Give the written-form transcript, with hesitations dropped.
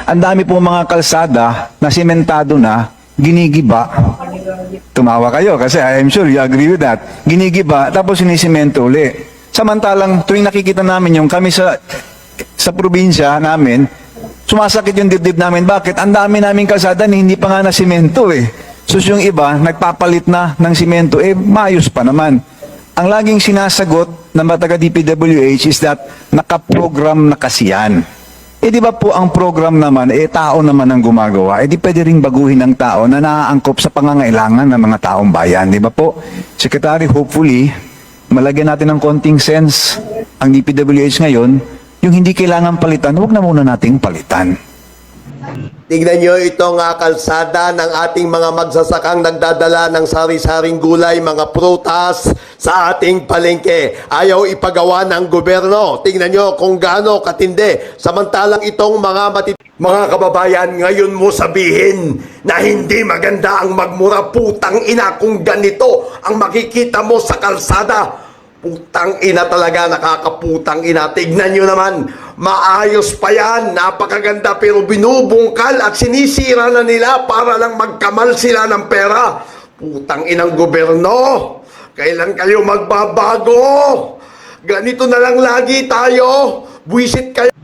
Ang dami po mga kalsada na sementado na, ginigiba. Tumawa kayo kasi I'm sure you agree with that. Ginigiba, tapos sinisemento uli. Samantalang tuwing nakikita namin yung kami sa probinsya namin, sumasakit yung dibdib namin. Bakit? Ang dami naming kalsada na hindi pa nga na semento eh. So yung iba, nagpapalit na ng semento, maayos pa naman. Ang laging sinasagot ng mga taga-DPWH is that nakaprogram na kasi yan. Di ba po ang program naman, tao naman ang gumagawa. Di pwede rin baguhin ng tao na naaangkop sa pangangailangan ng mga taong bayan. Di ba po? Secretary, hopefully, malagyan natin ng konting sense ang DPWH ngayon, yung hindi kailangan palitan, huwag na muna nating palitan. Tignan nyo itong kalsada ng ating mga magsasakang nagdadala ng sari-saring gulay, mga prutas sa ating palengke. Ayaw ipagawa ng gobyerno. Tignan nyo kung gaano katindi. Samantalang itong mga kababayan, ngayon mo sabihin na hindi maganda ang magmura. Putang ina kung ganito ang makikita mo sa kalsada. Putang ina talaga, nakakaputang ina. Tignan nyo naman, maayos pa yan, napakaganda, pero binubungkal at sinisira na nila para lang magkamal sila ng pera. Putang inang gobyerno, kailan kayo magbabago? Ganito na lang lagi tayo, buwisit kayo.